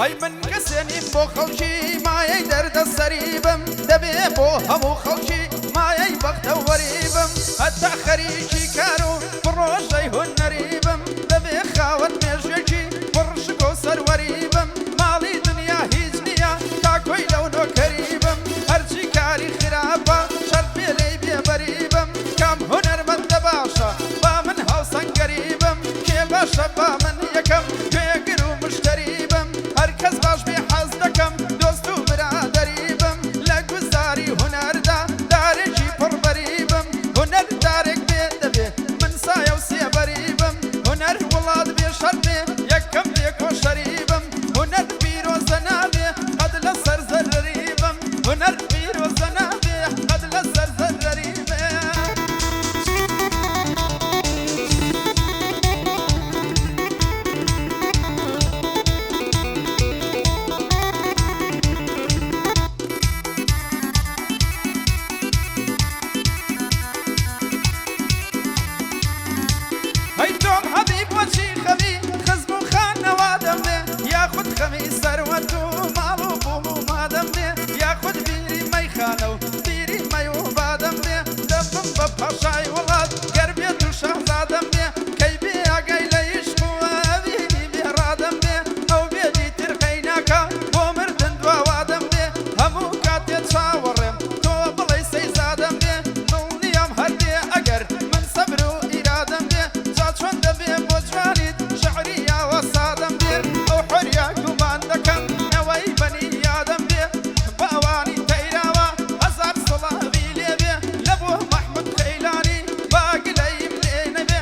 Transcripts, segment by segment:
هەی من کەسێنیم بۆ خەڵکی مایەی دەردە سەریبم دەبێ بۆ هەموو خەڵکی مایەی بەختەوەریبم هەتا خەریکی کار و پڕۆژەی هونەریبم دەبێ خاوەن مێژوێکی پڕشک و سەروەریبم ماڵی دنیا هیچ نییە تاکۆی لەو نۆکەریبم هەرچی کاری خراپە شەرت پێ لێی بێبەریبم کام هونەرمەندە باشە با من هاوسەنگەریبم کێ باشە با من یەکەم گوێگر و مشتەریبم هەرکەس باش بێ حەز دەکەم دۆست و برادەریبم لە گوزاری هونەردا دارێکی پڕبەریبم هونەر دارێک بێ دەبێ من سایە و سێبەریبم هونەر وڵات بێ شەرت بێ یەکەم بێ کۆشەریبم هونەر پیرۆزە نابێ قەد لە سەر زەرەریبم هونەر پیرۆزە نابێ قەد لە سەر زەرەریبم هەی تۆم حەبیب وەچی خەمی خزم و خانەوادەم بێ یاخود خەمی سەروەت و ماڵ و بووم و مادەم بێ یاخود بیری مەیخانە و بیری مەی و بادەم بێ دەبم بە پاشای وڵات گەر بێت و شەهزادەم بێ کەی بێ ئاگای لە عیشق و ئەوینی بێڕادەم بێ ئەو بێدی ترقەی ناکا بۆ مردن دواوادەم بێ هەموو کاتێ چاوەڕێم تۆ بڵێ سەیزادەم بێ دڵنیام هەردێ ئەگەر من سەبر و ئیرادەم بێ جا چۆن دەبێ بۆ جوانیت شەعری یاوە سادەم بێ ئەو حۆریا گومان دەکەم نەوەی بەنی یادەم بێ بە ئەوانی تەیراوە هەزار سڵاوی لێبێ لە بۆ مەحموود خەیلانی باگلەیم لێ نەبێ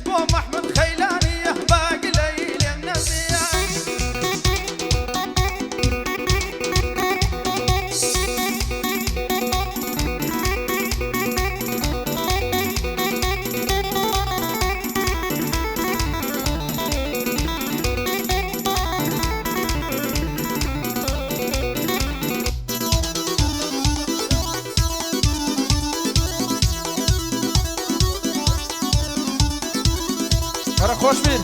بۆ مەحموود خەیلانی باگلەی لێم نەبێ هەرە خۆش بین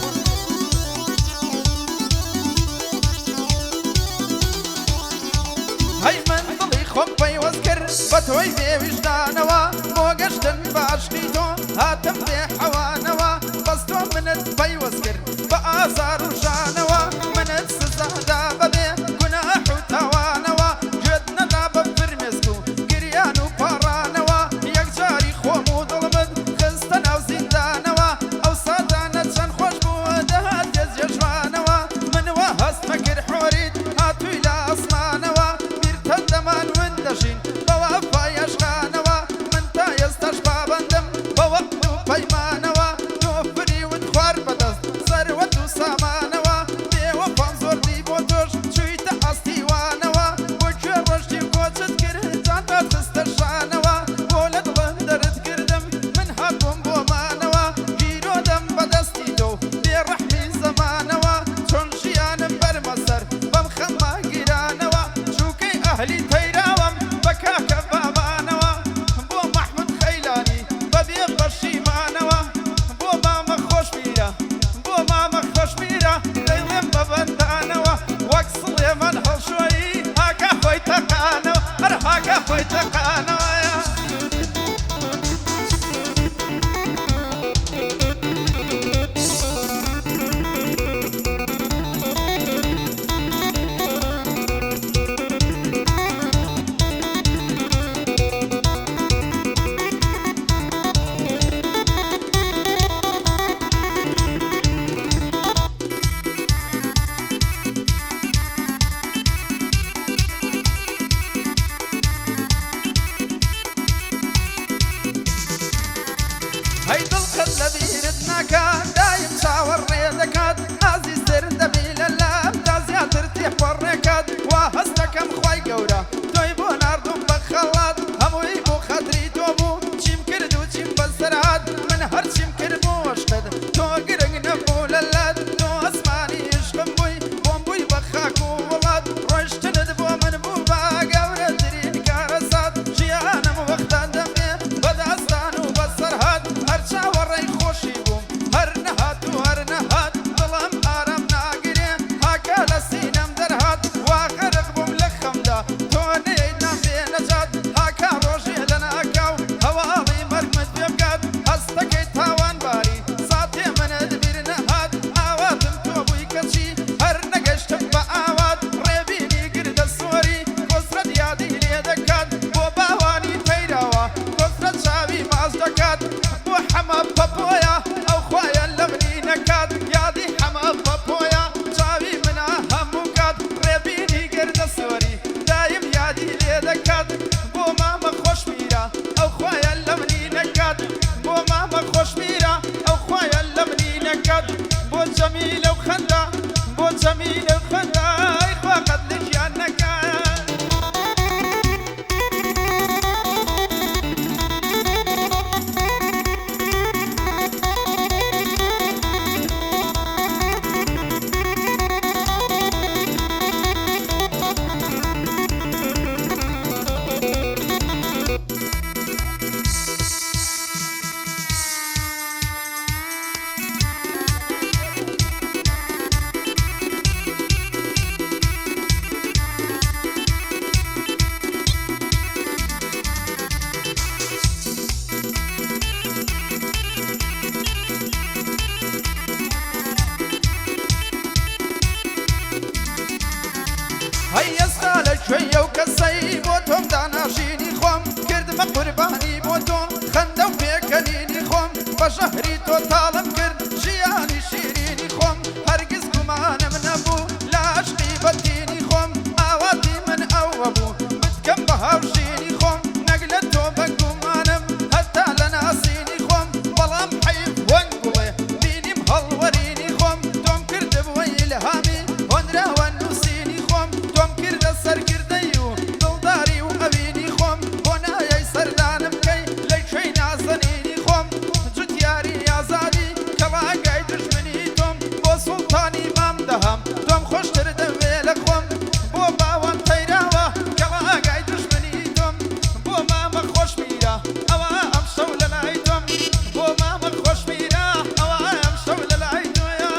هەی من دڵی خۆم پەیوەست کرد بە تۆی بێویژدانەوە بۆ گەشتن بە عەشقی تۆ هاتم بێ حەوانەوە بەس تۆ منت پەیوەست کرد بە ئازار و ژانەوە منت سزادا بەبێ گوناح و تاوانەوە گوێت نەدا بە فرمێسک و گریان و پاڕانەوە یەکجاری خۆم و دڵمت خستە ناو زیندانەوە ئەو سادانە چەند خۆش بووە دەهات گەزیە جوانەوە من وا هەستمە کرد حۆریت هاتووی لە ئەسمانەوە بیرتە دەمان ون دەژین بەوە پایەشقانەوە من تا ئێستاش پابەندم بە وەقت و پەیمانەوە تۆ فریوت خوار بەدەست سەروەت و سامانەوە بێوە پام زۆردی بۆ تۆش چوویتە ئاستیوانەوە بۆ کوێ ڕۆژتی و کۆچت کرد جانتات خستە شانەوە بۆ لە دڵم دەرت کردم من هاتووم بۆ مانەوە گیرۆدەم بەدەستی تۆ بێڕەحمی زەمانەوە چۆن ژیانم بەرمە سەر بەم خەمما گیرانەوە چووکەی ئەهلی تەیراوەم بە کاکە بابانەوە بۆ مەحموود خەیلانی بەبێ پەشیمانەوە بۆ مامە خۆشبیرە بۆ مامە خۆشبیرە دەیڵێم بە بەندانەوە وەک سڵێمان هەڵشۆیی هاکە خۆی تەقانەوە هەر هاکە خۆی تەقانەوەیە هەی دڵقەت لە بیرت ناکات دایم چاوەڕێ دەکات ئازیزتر دەبی لە لام تا زیاتر تێپەڕێکات وا هەست دەکەم خوای گەورە تۆی بۆ ناردوم بە خەڵات هەمووی بۆ خەتری تۆ بوو چیم کرد و چیم بەسەرات من هەرچیم کرد بۆ عەشقت تۆ گرنگ نەبوو لە لات تۆ ئەسمانی عشقم بووی بۆم بووی بە خاک و وڵات ڕۆیشتنت بۆ من بوو بە گەورەترین کارەسات ژیانم وەختان دەمێ بەدەستان و بەسەرهات هەر چاوەڕێی خۆشی بووم هەر نەهات و هەر نەهات دڵم ئارام ناگرێ هاکە لە سینەم دەرهات بۆ جەمیلە و خەندا بۆ جەمیلە و خەندا ئەیخوا قەت لە ژیان نەکا هەیەستا لە کوێیە و کەسەی بۆ تۆم داناشینی خۆم کردمە قوربانی بۆ تۆ خەندە و پێکەنینی خۆم بە ژەهری تۆ تاڵم کرد ژیانی شیرینی خۆم هەرگیز گومانم نەبوو لە عەشقی بەتینی خۆم ئاواتی من ئەوە بوو بتکەم بە هاوژینی خۆم نەک لە تۆ بە گومانم هەتا لە ناسینی خۆم بەڵام حەیف وەنگ بڵێ بینیم هەڵوەرینی خۆم تۆم کردبووە ئیلهامی هۆنراوە نووسینی خۆم تۆم کردە سەرکردەی و دڵداری و ئەوینی خۆم بۆ نایەی سەردانم کەی لەی کوێی نازەنینی خۆم جوتیاری ئازادی کەڵاگای دژمنی تۆم بۆ سوڵتانی مام دەهەم تۆم خۆشتر دەوێ لە خۆم بۆ باوەم تەیراوە کەڵاگای دژمنی تۆم بۆ مامە خۆش میرە ئەوە ئەم شەو لە لای تۆم بۆ مامە خۆش میرە ئەوە ئەم شەو لە لای تۆیە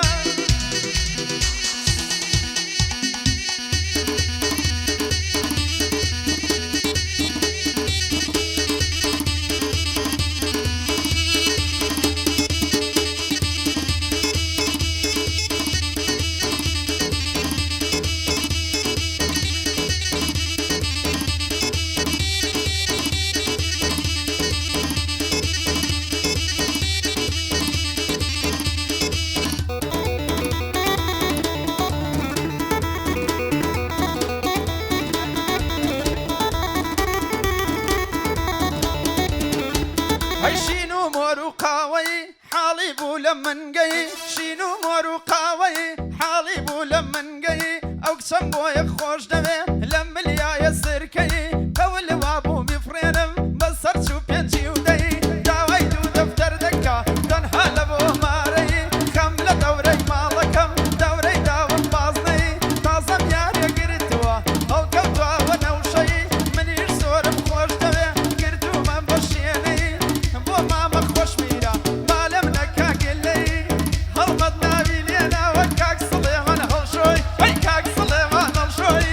هەی شین و مۆر و قاوەی حاڵی بوو لە منگەی شین و مۆر و قاوەی حاڵی بوو لە منگەی ئەو کچەم بۆیە خۆش دەوێ لە ملیایە سرکەی قەول وا بوو بیفڕێنم بەسەر چوو پێنجی و دەی داوای دوو دەفتەر دەکا تەنها لە بۆ مارەی خەم لە دەورەی ماڵەکەم دەورەی داوم بازنەی تازەم یاریە گرتووە هەڵکەوتووە نەوشەی منیش زۆرم خۆش دەوێ گرتوومە بە شوێنەی بۆ مامە خۆش میرە مالم نەکا گلەی هەڵمەت ناوی لێناوە کاک سڵێمان هەڵشۆی ئەی کاک سڵێمان هەڵشۆی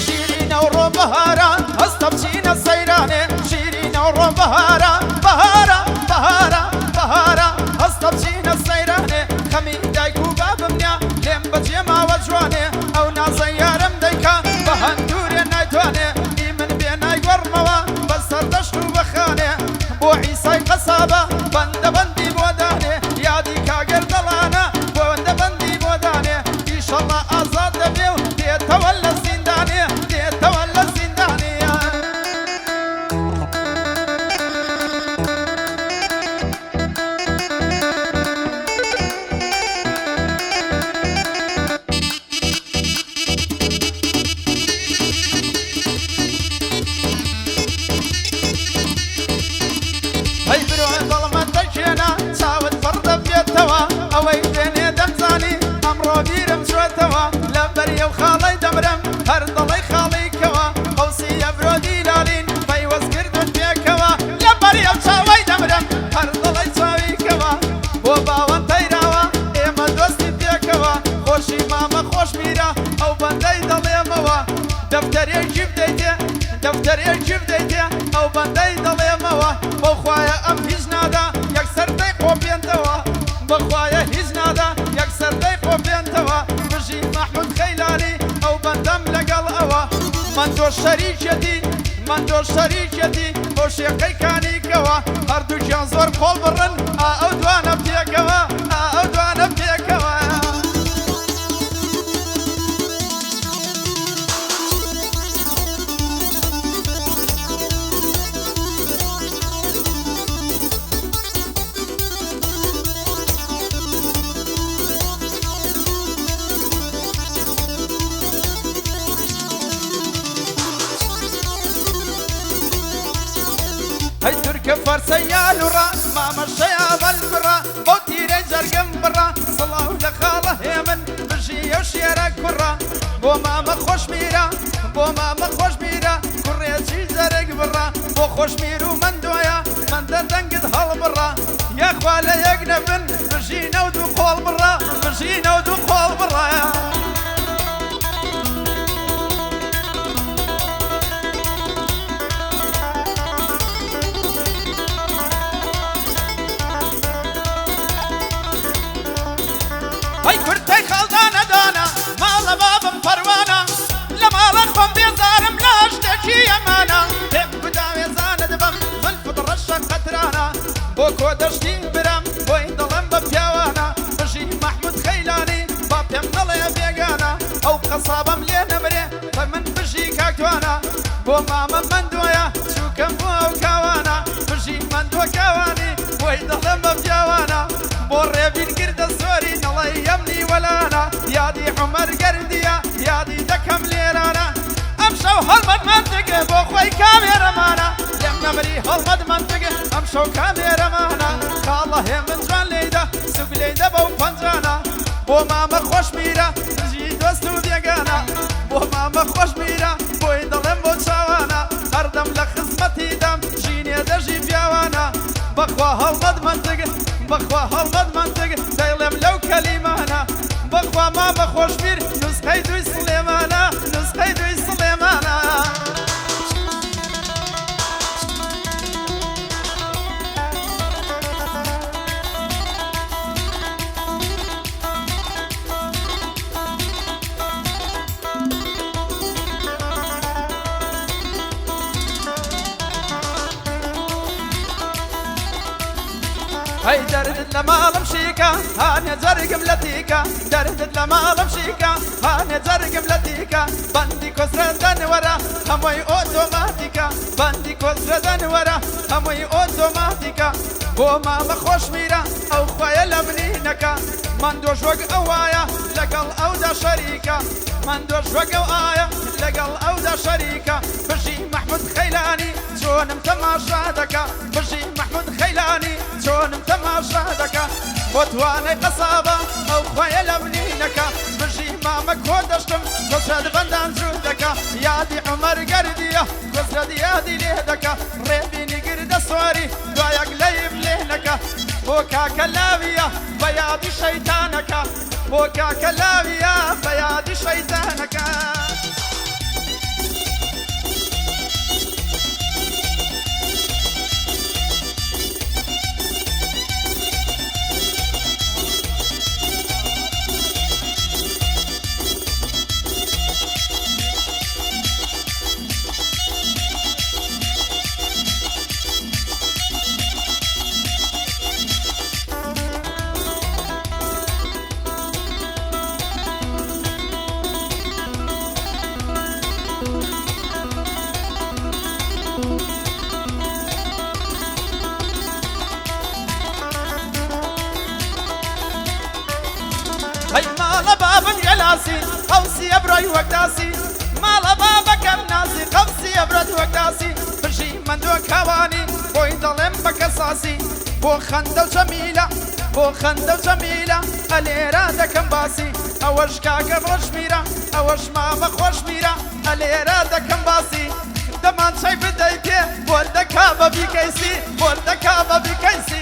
شیرینە و ڕۆ بەهارە هەستە بچینە سەیرانێ شیرینە و ڕۆ بەهارە بەهارە بەهارە بەهارە هەستە بچینە سەیرانێ خەمی دایک و بابمنیا لێم بەجێ ماوە جوانێ ئەو نازە یارم دەیکا بە هەندورێ نایتوانێ ئی من بێ نایگۆڕمەوە بەسەر دەشت و بەخانێ بۆ عیسای قەسابە بەندەبەندی بۆ دانێ یادی کاگەر دەڵانە بەندەبەندی بۆ دانێ ئیشەڵڵا ئازاد دەبێ و دێتەوە لە زیندانێ دێتەوە لە زیندانێ دەفتەرێکی بدەیتێ دەفتەرێکی بدەیتێ ئەو بەندەی دەڵێمەوە بۆخوایە ئەم هیچ نادا یەکسەر دەی قۆپێنتەوە بەخوایە هیچ نادا یەکسەر دەی قۆپێنتەوە بژی مەحموود خەیلانی ئەو بەندەم لەگەڵ ئەوە من تۆ شەریکەتی من تۆ شەریکەتی بۆ شێقەی کانیکەوە هەردووکیان زۆر کۆڵ بڕن ئەو دوانە پێکەوە ئەو دوانە پێکەوە هەی تورکە فەرسەیان وڕا مامەشەیا بەلبڕا بۆ تیرەی جەرگم بڕا سڵاو لە خاڵە هێمن بژی ئەو شێرە کوڕا بۆ مامە خۆشمیرە بۆ مامە خۆشمیرە کوڕێکی جەرگ بڕا بۆ خۆشمیر و مندۆیە من دەردەنگت هەڵبڕا یاخوا لە یەک نەبن بژینە و دوو قۆڵ بڕا بژینە و دوو قۆڵ بڕا هەی کورتەی خەڵدانە دانە ماڵە بابم پەروانە لە ماڵە خۆم بێزارم لە شتێکی ئەمانە پێم گودا وێزانە دەبم زولفت ڕەشە قەترانە بۆ کۆ دەشتی برم بۆی دڵم بە پیاوانە بژی مەحموود خەیلانی با پێم نەڵێ بێگانە ئەو قەسابەم لێ نەمرێ بە من بژی کاکتوانە بۆ مامە مندۆیە چووکەم بۆ ئەو کاوانە بژی مندۆ کاوانی بۆی دڵم بە پیاوانە بۆ ڕێبین گردە سۆری نەڵێ یەمنی وەلانە یادی عومەر گەردیە یادی دەکەم لێرانە ئەم شەو هەڵمەت منتگە بۆ خۆی کامێرەمانە لێم نەمری هەڵمەت منتگە ئەم شەو کامێرەمانە کاڵە هێمن جوان لێیدە سوگ لێیدە بەو پەنجانە بۆ مامە خۆشمیرە دژی دۆست و بێگانە بۆ مامە خۆشمیرە بۆی دەڵێم بۆ چاوانە هەردەم لە خزمەتیدەم ژینێ دەژی پیاوانە بەخوا هەڵمەت منتگە بەخوا هەڵمەت منتگە دەیڵێم لەو کەلیمانە بەخوا مامە خۆشبیر نوسخەی دوی سڵێمانە نوسخەی دوی سڵێمانە هەی دەردت لە ماڵم شیکە هانێ جەرگم لە تیکە دەردت لە ماڵم شیکە هانێ جەرگم لە تیکە بەندی کۆسرە دەنوەرە هەمووی ئۆتۆماتیکە بەندی کۆسرە دەنوەرە هەمووی ئۆتۆماتیکە بۆ مامە خۆشمیرە ئەو خوایە لە منینەکە من دۆش وەک ئەو وایە لەگەڵ ئەودا شەریکە من دۆش وەک ئەو ئایە لەگەڵ ئەودا شەریکە بژی مەحموود خەیلانی چۆنم تەماشا دەکا بژی مەحموود خەیلانی چۆنم تەماشا دەکا بۆ توانەی قەسابە ئەو خوایە لە منینەکە بژی مامە کۆ دەشتم کۆسرەت بەندان جوور دەکا یادی عومەر گەردیە کۆسرەت یادی لێ دەکا ڕێبینی گردە سواری دوایەک لەیم لێ نەکە بۆ کاکە لاویە بە یادی شەیتانەکە بۆ کاکە لاویە بە یادی شەیتانەکە هەی ماڵە بابن گەلاسی قەوسیە بڕۆی وەک داسی ماڵە بابەکەم ناسی قەوسیە برۆت وەک داسی بژی مندۆ کاوانی بۆی دەڵێم بە کەساسی بۆ خەندە و جەمیلە بۆ خەندە و جەمیلە ئەلێرە دەکەم باسی ئەوەش کاکە ڕۆژمیرە ئەوەش مامە خۆشمیرە ئەلێرە دەکەم باسی دەمان چای بدەی پێ بۆ دەکا بە بیکەیسی بۆ دەکا بە بیکەیسی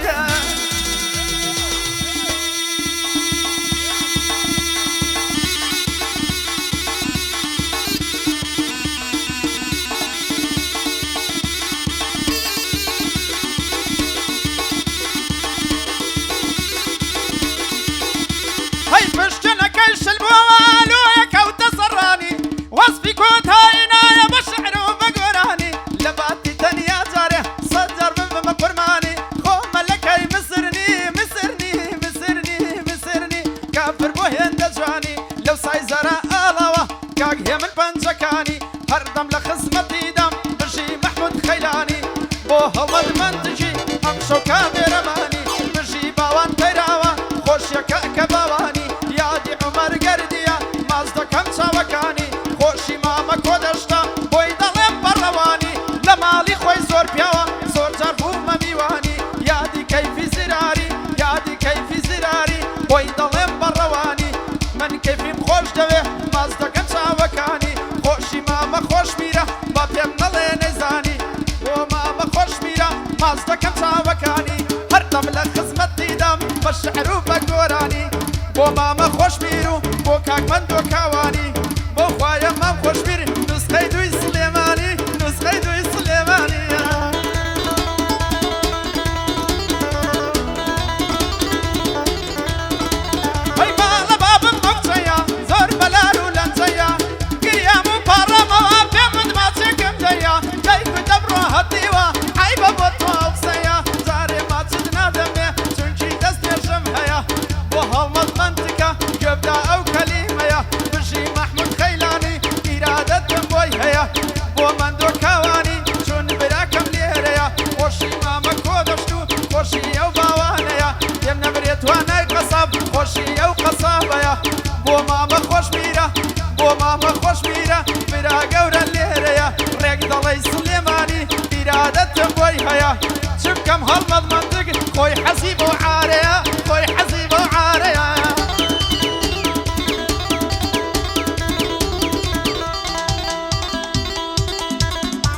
كۆتایینایە بە شعر و بە گۆرانی لە باتی تەنیا جارێ سەد جار ببمە قورمانی خۆ مەلەکەی مسرنی مسرنی مسرنی مسرنی کافر بۆ هێندە جوانی لەو سایزەرە ئاڵاوە کاک هێ من پەنجەکانی هەردەم لە خزمەتیدام بژی مەحموود خەیلانی بۆ هەڵمەد منتجی ئەم شەو کامێرەمانی بژی باوان پەیراوە خۆشیەکە کە باوانی یادی عومەر گەردیە ماز دەکەم چاوەکانی خۆشی مامە کۆدەشتا بۆی دەڵێم بەڕەوانی لە ماڵی خۆی زۆر پیاوە زۆر جار بوومە میوانی یادی کەیفی زراری یادی کەیفی زراری بۆی دەڵێم بەڕەوانی من کەیفیم خۆش دەوێ ماز دەکەم چاوەکانی خۆشی مامە خۆش میرە با پێم نەڵێ نەیزانی بۆ مامە خۆش میرە ماز دەکەم چاوەکانی هەردەم لە خزمەتیدام بە شعر و بە گۆرانی بۆ مامە خۆش میر و بۆ کاکمەند و کاوانی بۆ خوایە مام خۆش میر نوسخەی دوی سلێمانی نوسخەی دوی سلێمانی ئەی ماڵە بابم بۆکچەیە زۆر بەلار و لەنجەیە گریام و پاڕەمەوە پێم ماچێکم دەیە دایک و دەبڕۆ هەتیوە عیبە بۆ تۆ ئەو قسەیە جارێ ماچت نادەمێ چونکی دەست پێشم هەیە بۆ هەڵمەد منتکە گوێبدا ئەو کەلیمەیە بژی مەحموود خەیلانی ئیرادەتم بۆی هەیە بۆ مەندۆ کاوانی چون براکەم لێرەیە خۆشی مامە کۆدەشت و خۆشی ئەو باوانەیە پێم نەبرێت توانای قەساب خۆشی ئەو قەسابەیە بۆ مامە خۆش میرە بۆ مامە خۆش میرە برا گەورە